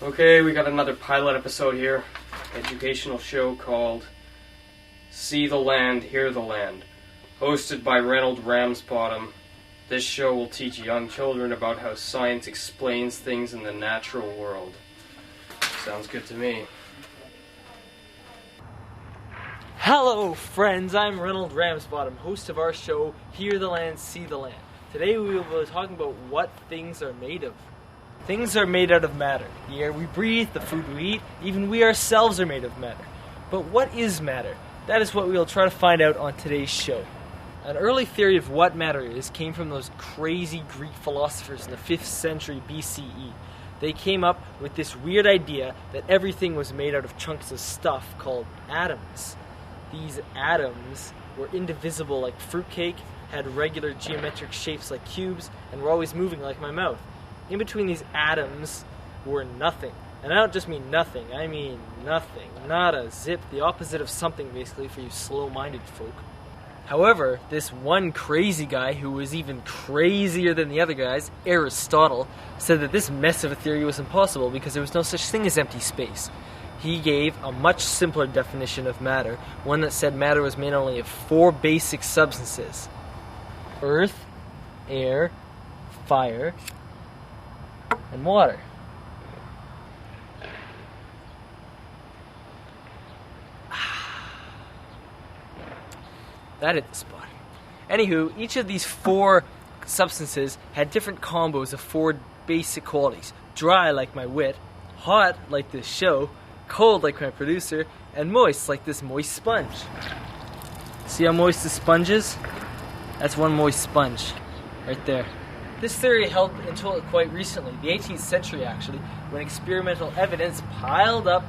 Okay, we got another pilot episode here. Educational show called See the Land, Hear the Land. Hosted by Reynold Ramsbottom. This show will teach young children about how science explains things in the natural world. Sounds good to me. Hello friends, I'm Reynold Ramsbottom, host of our show, Hear the Land, See the Land. Today we will be talking about what things are made of. Things are made out of matter. The air we breathe, the food we eat, even we ourselves are made of matter. But what is matter? That is what we will try to find out on today's show. An early theory of what matter is came from those crazy Greek philosophers in the 5th century BCE. They came up with this weird idea that everything was made out of chunks of stuff called atoms. These atoms were indivisible like fruitcake, had regular geometric shapes like cubes, and were always moving like my mouth. In between these atoms were nothing. And I don't just mean nothing, I mean nothing. Not a zip, the opposite of something basically for you slow-minded folk. However, this one crazy guy who was even crazier than the other guys, Aristotle, said that this mess of a theory was impossible because there was no such thing as empty space. He gave a much simpler definition of matter, one that said matter was made only of 4 basic substances: earth, air, fire, and water. That hit the spot. Anywho, each of these 4 substances had different combos of 4 basic qualities. Dry, like my wit; hot, like this show; cold, like my producer; and moist, like this moist sponge. See how moist the sponge is? That's one moist sponge, right there. This theory held until quite recently, the 18th century actually, when experimental evidence piled up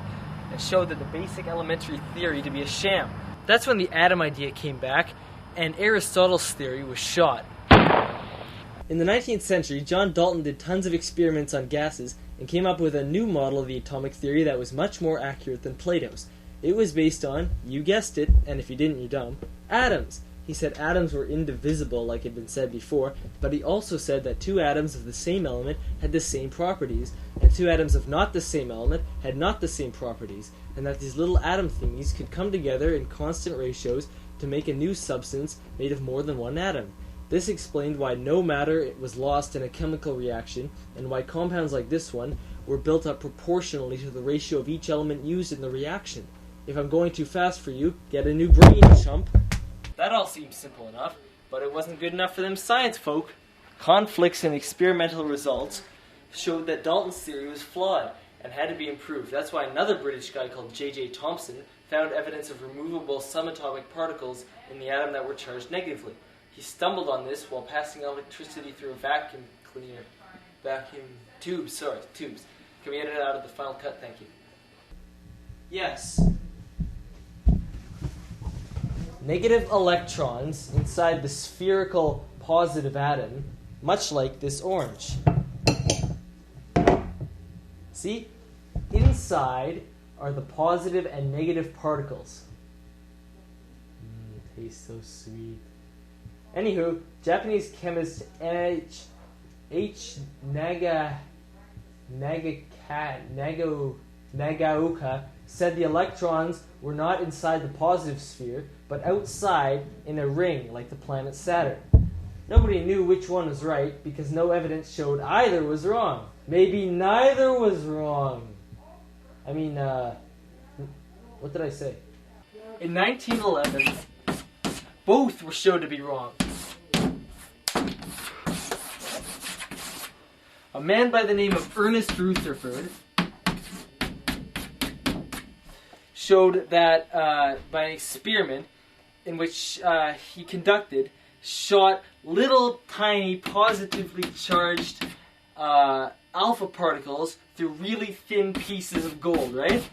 and showed that the basic elementary theory to be a sham. That's when the atom idea came back, and Aristotle's theory was shot. In the 19th century, John Dalton did tons of experiments on gases and came up with a new model of the atomic theory that was much more accurate than Plato's. It was based on, you guessed it, and if you didn't, you're dumb, atoms. He said atoms were indivisible, like had been said before, but he also said that 2 atoms of the same element had the same properties, and 2 atoms of not the same element had not the same properties, and that these little atom thingies could come together in constant ratios to make a new substance made of more than one atom. This explained why no matter was lost in a chemical reaction, and why compounds like this one were built up proportionally to the ratio of each element used in the reaction. If I'm going too fast for you, get a new brain, chump. That all seems simple enough, but it wasn't good enough for them science folk. Conflicts in experimental results showed that Dalton's theory was flawed and had to be improved. That's why another British guy called J.J. Thomson found evidence of removable subatomic particles in the atom that were charged negatively. He stumbled on this while passing electricity through a vacuum tubes. Can we edit it out of the final cut? Thank you. Yes. Negative electrons inside the spherical positive atom, much like this orange. See? Inside are the positive and negative particles. Tastes so sweet. Anywho, Japanese chemist Nagaoka said the electrons were not inside the positive sphere, but outside in a ring like the planet Saturn. Nobody knew which one was right because no evidence showed either was wrong. Maybe neither was wrong. I mean, what did I say? In 1911, both were shown to be wrong. A man by the name of Ernest Rutherford showed that by an experiment in which he conducted, shot little tiny positively charged alpha particles through really thin pieces of gold, right?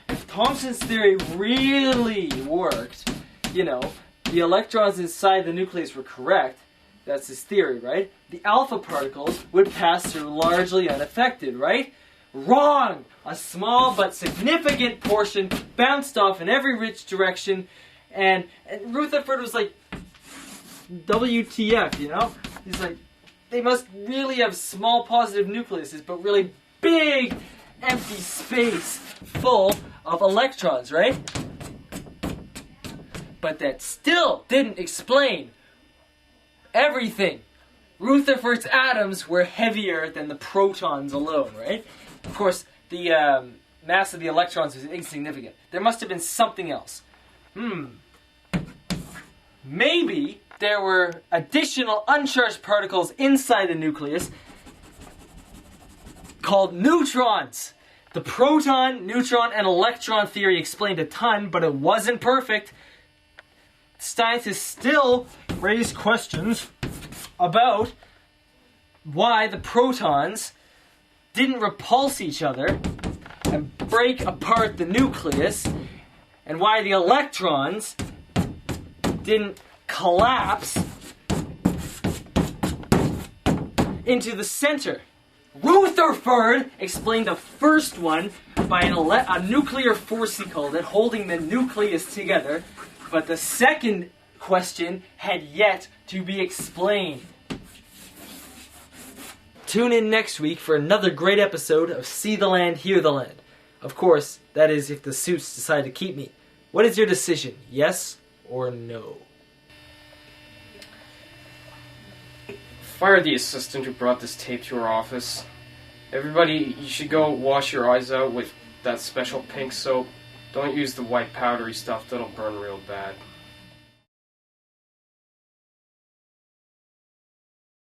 If Thomson's theory really worked, the electrons inside the nucleus were correct, that's his theory, right? The alpha particles would pass through largely unaffected, right? Wrong! A small but significant portion bounced off in every which direction, and Rutherford was like, WTF, He's like, they must really have small positive nucleuses, but really big empty space full of electrons, right? But that still didn't explain everything. Rutherford's atoms were heavier than the protons alone, right? Of course, the mass of the electrons was insignificant. There must have been something else. Maybe there were additional uncharged particles inside the nucleus called neutrons. The proton, neutron, and electron theory explained a ton, but it wasn't perfect. Scientists still raise questions about why the protons didn't repulse each other and break apart the nucleus, and why the electrons didn't collapse into the center. Rutherford explained the first one by a nuclear force, he called it, holding the nucleus together, but the second question had yet to be explained. Tune in next week for another great episode of See the Land, Hear the Land. Of course, that is if the suits decide to keep me. What is your decision? Yes or no? Fire the assistant who brought this tape to our office. Everybody, you should go wash your eyes out with that special pink soap. Don't use the white powdery stuff, that'll burn real bad.